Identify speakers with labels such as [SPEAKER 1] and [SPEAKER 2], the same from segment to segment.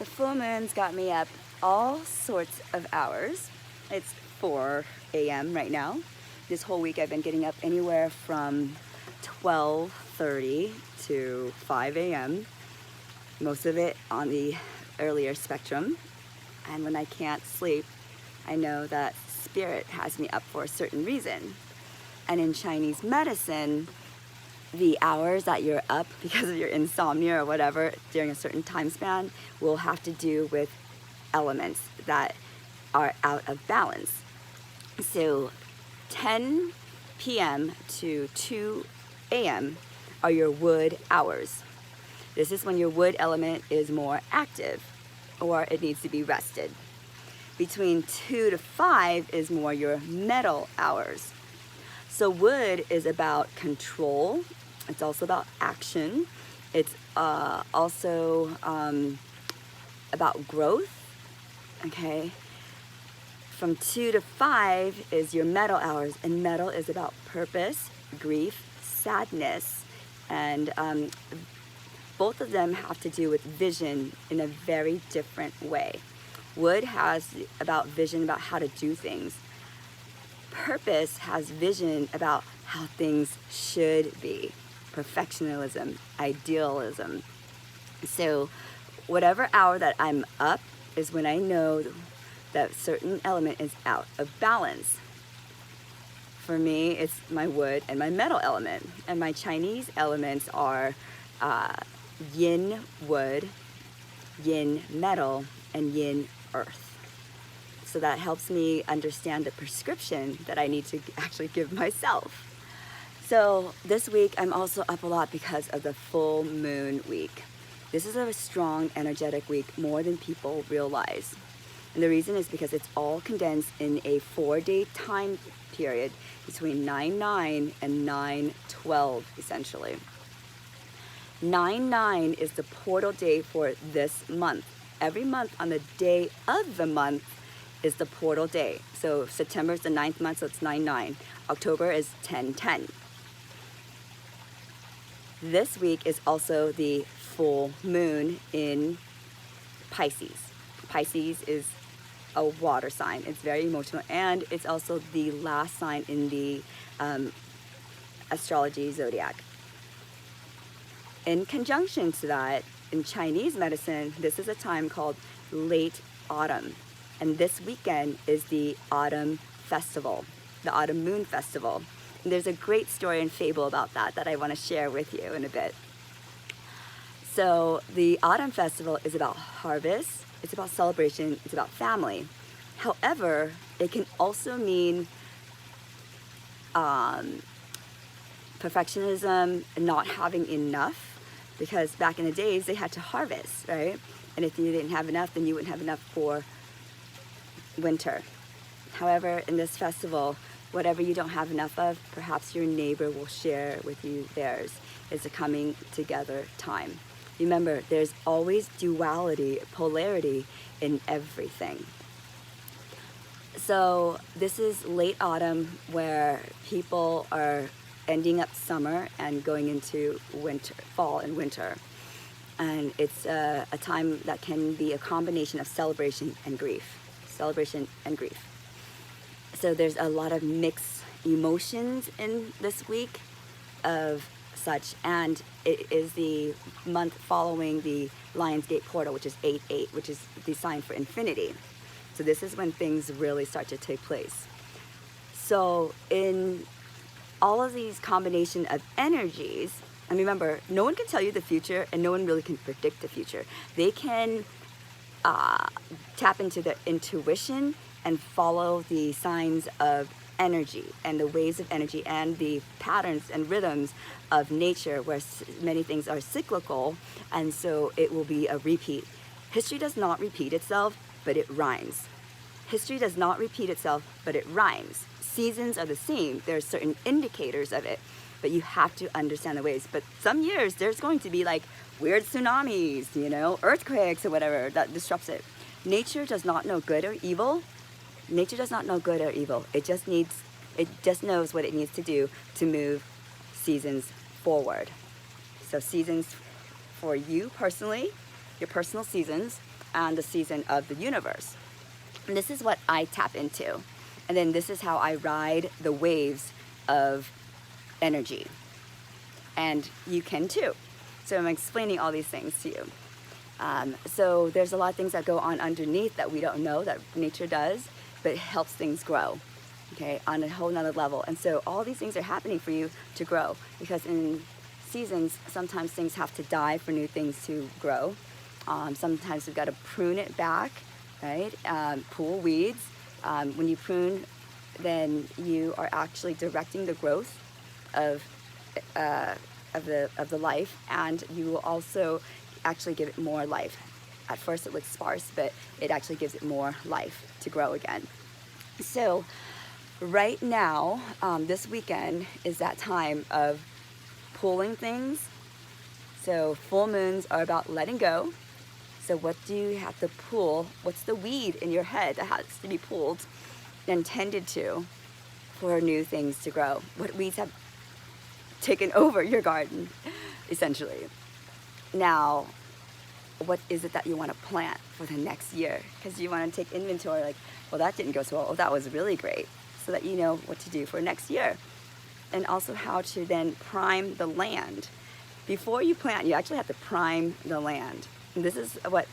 [SPEAKER 1] full moon's got me up all sorts of hours. It's 4 a.m. right now. This whole week I've been getting up anywhere from 12:30 to 5 a.m. Most of it on the earlier spectrum. And when I can't sleep, I know that spirit has me up for a certain reason. And in Chinese medicine, the hours that you're up because of your insomnia or whatever during a certain time span will have to do with elements that are out of balance. So 10 p.m. to 2 a.m. are your wood hours. This is when your wood element is more active or it needs to be rested. Between 2 to 5 is more your metal hours. So wood is about control. It's also about action. It's also about growth, okay? From 2 to 5 is your metal hours, and metal is about purpose, grief, sadness, and both of them have to do with vision in a very different way. Wood has about vision about how to do things. Purpose has vision about how things should be. Perfectionism, idealism. So whatever hour that I'm up is when I know that certain element is out of balance. For me, it's my wood and my metal element. And my Chinese elements are yin wood, yin metal, and yin earth. So that helps me understand the prescription that I need to actually give myself. So this week I'm also up a lot because of the full moon week. This is a strong, energetic week, more than people realize. And the reason is because it's all condensed in a 4-day time period between 9/9 and 9/12, essentially. 9/9 is the portal day for this month. Every month on the day of the month is the portal day. So September is the 9th month, so it's 9/9. October is 10/10. This week is also the full moon in Pisces. Pisces is a water sign. It's very emotional, and it's also the last sign in the astrology zodiac. In conjunction to that, in Chinese medicine, this is a time called late autumn. And this weekend is the Autumn Festival, the Autumn Moon Festival. And there's a great story and fable about that I want to share with you in a bit. So the Autumn Festival is about harvest, it's about celebration, it's about family. However, it can also mean perfectionism, not having enough, because back in the days they had to harvest, right? And if you didn't have enough, then you wouldn't have enough for winter. However, in this festival, whatever you don't have enough of, perhaps your neighbor will share with you theirs. It's a coming together time. Remember, there's always duality, polarity in everything. So this is late autumn where people are ending up summer and going into winter, fall and winter. And it's a time that can be a combination of celebration and grief. Celebration and grief. So there's a lot of mixed emotions in this week of such, and it is the month following the Lionsgate portal, which is 8/8, which is the sign for infinity. So this is when things really start to take place. So in all of these combination of energies, and remember, no one can tell you the future, and no one really can predict the future. They can tap into the intuition and follow the signs of energy and the waves of energy and the patterns and rhythms of nature, where many things are cyclical, and so it will be a repeat. History does not repeat itself, but it rhymes. History does not repeat itself, but it rhymes. Seasons are the same. There are certain indicators of it, but you have to understand the ways. But some years there's going to be like weird tsunamis, earthquakes or whatever that disrupts it. Nature does not know good or evil. Nature does not know good or evil. It just knows what it needs to do to move seasons forward. So seasons for you personally, your personal seasons, and the season of the universe. And this is what I tap into. And then this is how I ride the waves of energy. And you can too. So I'm explaining all these things to you. So there's a lot of things that go on underneath that we don't know that nature does, but it helps things grow, okay, on a whole nother level. And so all these things are happening for you to grow, because in seasons, sometimes things have to die for new things to grow. Sometimes we've got to prune it back, right? Pull weeds. When you prune, then you are actually directing the growth of the life, and you will also actually give it more life. At first it looks sparse, but it actually gives it more life to grow again. So right now, this weekend is that time of pulling things. So full moons are about letting go. So what do you have to pull? What's the weed in your head that has to be pulled and tended to for new things to grow? What weeds have taken over your garden, essentially? Now, what is it that you want to plant for the next year? Because you want to take inventory, like, well, that didn't go so well. Oh, that was really great. So that you know what to do for next year. And also how to then prime the land. Before you plant, you actually have to prime the land. And this is what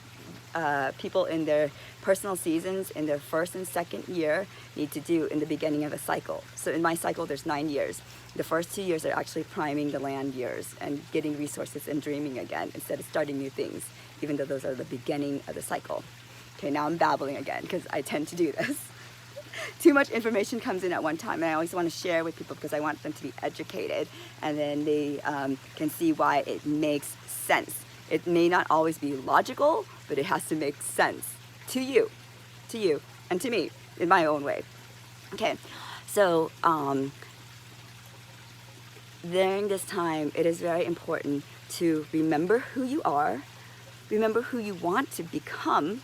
[SPEAKER 1] people in their personal seasons in their first and second year need to do in the beginning of a cycle. So in my cycle, there's 9 years. The first 2 years are actually priming the land years and getting resources and dreaming again instead of starting new things, even though those are the beginning of the cycle. Okay, now I'm babbling again because I tend to do this. Too much information comes in at one time, and I always want to share with people because I want them to be educated, and then they can see why it makes sense. It may not always be logical, but it has to make sense to you, and to me in my own way. Okay, so during this time, it is very important to remember who you are, remember who you want to become.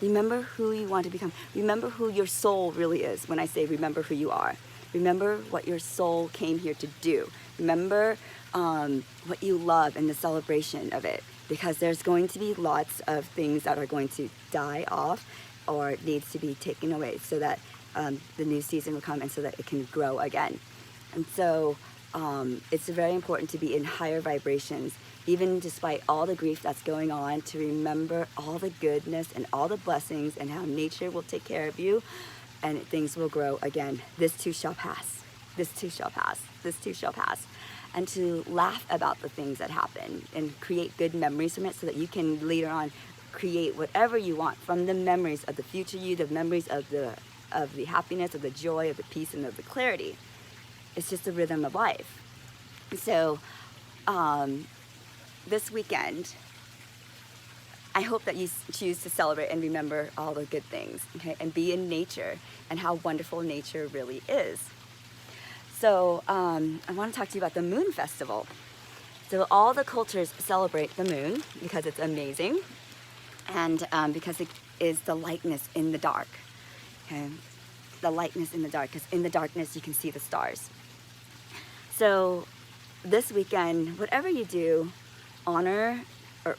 [SPEAKER 1] Remember who you want to become. Remember who your soul really is when I say remember who you are. Remember what your soul came here to do. Remember what you love and the celebration of it. Because there's going to be lots of things that are going to die off or needs to be taken away so that the new season will come and so that it can grow again. And so it's very important to be in higher vibrations, even despite all the grief that's going on, to remember all the goodness and all the blessings and how nature will take care of you and things will grow again. This too shall pass. This too shall pass. This too shall pass. And to laugh about the things that happen and create good memories from it so that you can later on create whatever you want from the memories of the future you, the memories of the happiness, of the joy, of the peace, and of the clarity. It's just a rhythm of life. So, this weekend, I hope that you choose to celebrate and remember all the good things, okay? And be in nature and how wonderful nature really is. So I want to talk to you about the Moon Festival. So all the cultures celebrate the moon because it's amazing and because it is the lightness in the dark, okay? The lightness in the dark, because in the darkness you can see the stars. So this weekend, whatever you do, honor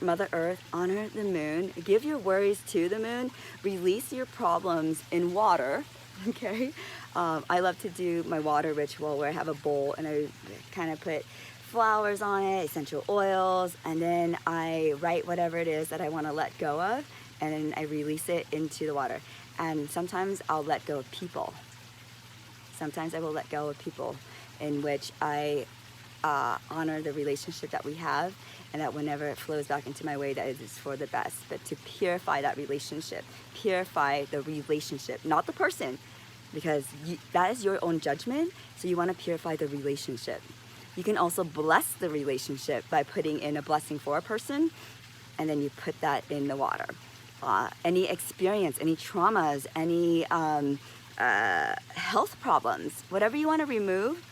[SPEAKER 1] Mother Earth, honor the moon, give your worries to the moon, release your problems in water, okay? I love to do my water ritual where I have a bowl and I kind of put flowers on it, essential oils, and then I write whatever it is that I want to let go of, and then I release it into the water. And sometimes I'll let go of people. Sometimes I will let go of people in which I honor the relationship that we have, and that whenever it flows back into my way, that it is for the best. But to purify that relationship, not the person, because that is your own judgment. So you want to purify the relationship. You can also bless the relationship by putting in a blessing for a person, and then you put that in the water. Any experience, any traumas, any health problems, whatever you want to remove,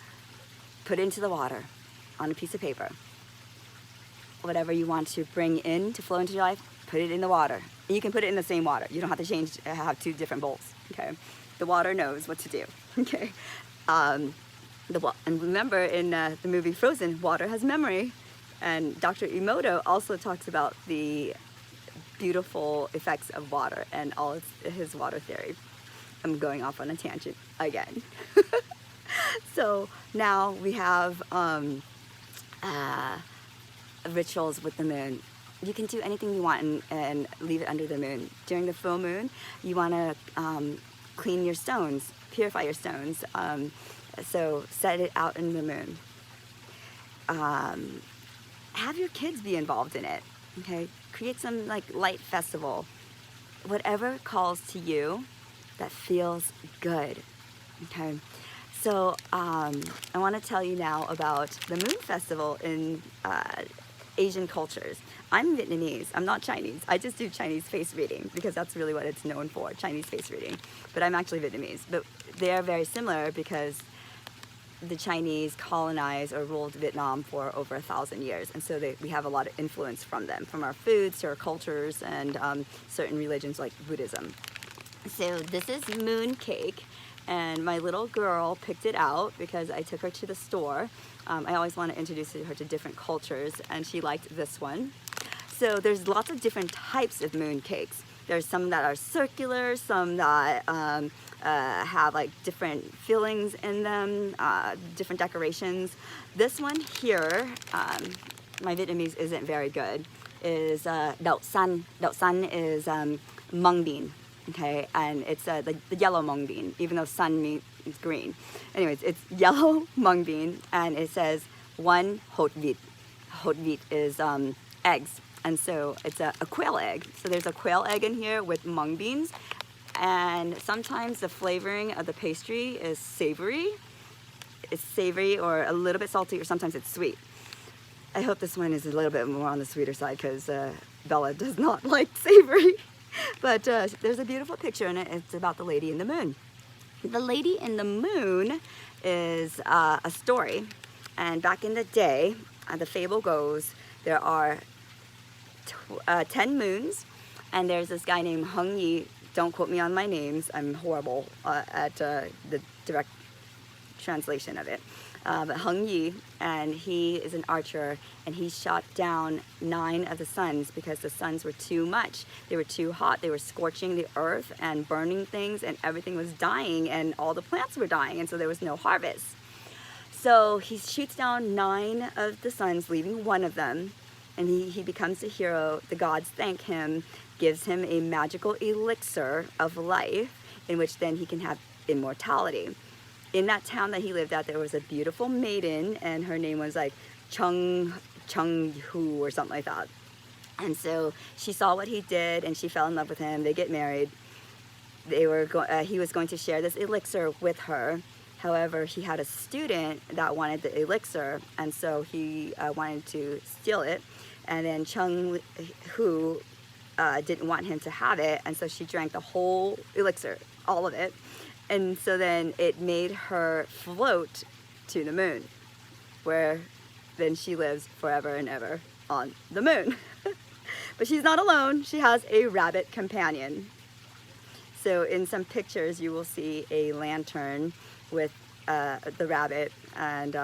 [SPEAKER 1] put into the water on a piece of paper. Whatever you want to bring in to flow into your life, put it in the water. You can put it in the same water. You don't have to have 2 different bowls, okay? The water knows what to do, okay? And remember in the movie Frozen, water has memory. And Dr. Emoto also talks about the beautiful effects of water and all his water theory. I'm going off on a tangent again. So now we have rituals with the moon. You can do anything you want and leave it under the moon. During the full moon, you want to clean your stones, purify your stones. So set it out in the moon. Have your kids be involved in it. Okay, create some like light festival. Whatever calls to you that feels good. Okay, so I want to tell you now about the Moon Festival in Asian cultures. I'm Vietnamese, I'm not Chinese. I just do Chinese face reading because that's really what it's known for, Chinese face reading. But I'm actually Vietnamese. But they are very similar because the Chinese colonized or ruled Vietnam for over 1,000 years. And so we have a lot of influence from them, from our foods to our cultures and certain religions like Buddhism. So this is moon cake. And my little girl picked it out because I took her to the store. I always want to introduce her to different cultures, and she liked this one. So there's lots of different types of moon cakes. There's some that are circular, some that have like different fillings in them, different decorations. This one here, my Vietnamese isn't very good, is đậu xanh. Đậu xanh is mung bean. Okay, and it's the yellow mung bean, even though sun means green. Anyways, it's yellow mung bean, and it says 1 hột vịt. Hột vịt is eggs, and so it's a quail egg. So there's a quail egg in here with mung beans, and sometimes the flavoring of the pastry is savory. It's savory or a little bit salty, or sometimes it's sweet. I hope this one is a little bit more on the sweeter side because Bella does not like savory. But there's a beautiful picture in it. It's about the lady in the moon. The lady in the moon is a story. And back in the day, the fable goes, there are 10 moons. And there's this guy named Hung Yi. Don't quote me on my names. I'm horrible at the direct translation of it. But Hung Yi, and he is an archer, and he shot down 9 of the suns because the suns were too much. They were too hot. They were scorching the earth and burning things, and everything was dying, and all the plants were dying, and so there was no harvest. So he shoots down 9 of the suns, leaving 1 of them, and he becomes a hero. The gods thank him, gives him a magical elixir of life, in which then he can have immortality. In that town that he lived at, there was a beautiful maiden, and her name was like Chung Hu or something like that. And so she saw what he did, and she fell in love with him. They get married. He was going to share this elixir with her. However, he had a student that wanted the elixir, and so he wanted to steal it. And then Chung Hu didn't want him to have it, and so she drank the whole elixir, all of it. And so then it made her float to the moon, where then she lives forever and ever on the moon. But she's not alone. She has a rabbit companion. So in some pictures, you will see a lantern with the rabbit and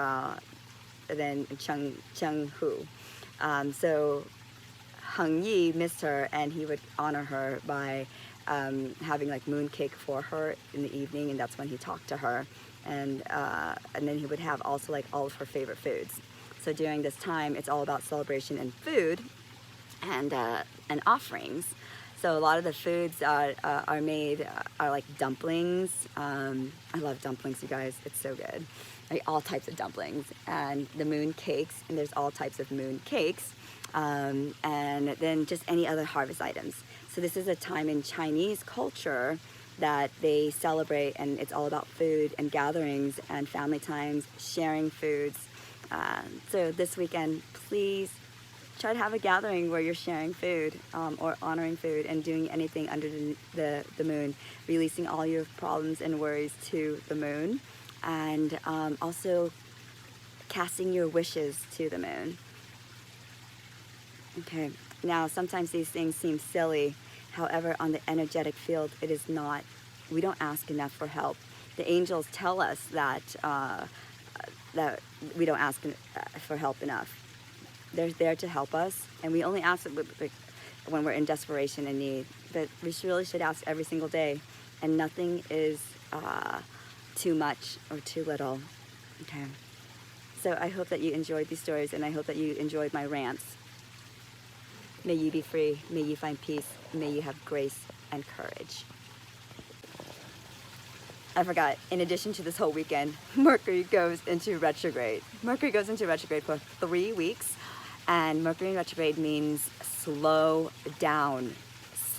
[SPEAKER 1] then Chung Hu. So Hung Yi missed her, and he would honor her by having like moon cake for her in the evening, and that's when he talked to her, and then he would have also like all of her favorite foods. So during this time, it's all about celebration and food and offerings. So a lot of the foods are made are like dumplings. I love dumplings, you guys. It's so good. Like all types of dumplings, and the moon cakes, and there's all types of moon cakes, and then just any other harvest items. So this is a time in Chinese culture that they celebrate, and it's all about food and gatherings and family times, sharing foods. So this weekend, please try to have a gathering where you're sharing food or honoring food and doing anything under the moon, releasing all your problems and worries to the moon, and also casting your wishes to the moon. Okay, now sometimes these things seem silly. However, on the energetic field, it is not. We don't ask enough for help. The angels tell us that that we don't ask for help enough. They're there to help us, and we only ask when we're in desperation and need. But we really should ask every single day, and nothing is too much or too little. Okay. So I hope that you enjoyed these stories, and I hope that you enjoyed my rants. May you be free. May you find peace. May you have grace and courage. I forgot, in addition to this whole weekend, Mercury goes into retrograde. Mercury goes into retrograde for 3 weeks, and Mercury in retrograde means slow down,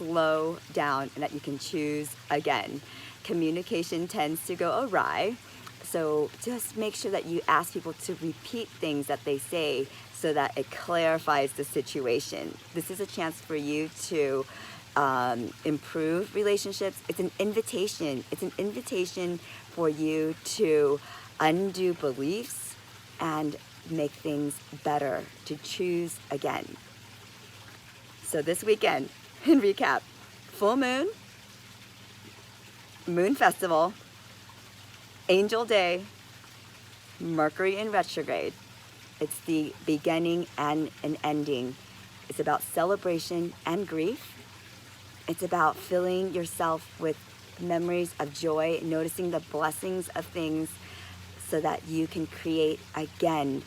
[SPEAKER 1] and that you can choose again. Communication tends to go awry, so just make sure that you ask people to repeat things that they say so that it clarifies the situation. This is a chance for you to improve relationships. It's an invitation. It's an invitation for you to undo beliefs and make things better, to choose again. So this weekend, in recap, full moon, moon festival, angel day, Mercury in retrograde. It's the beginning and an ending. It's about celebration and grief. It's about filling yourself with memories of joy, noticing the blessings of things so that you can create again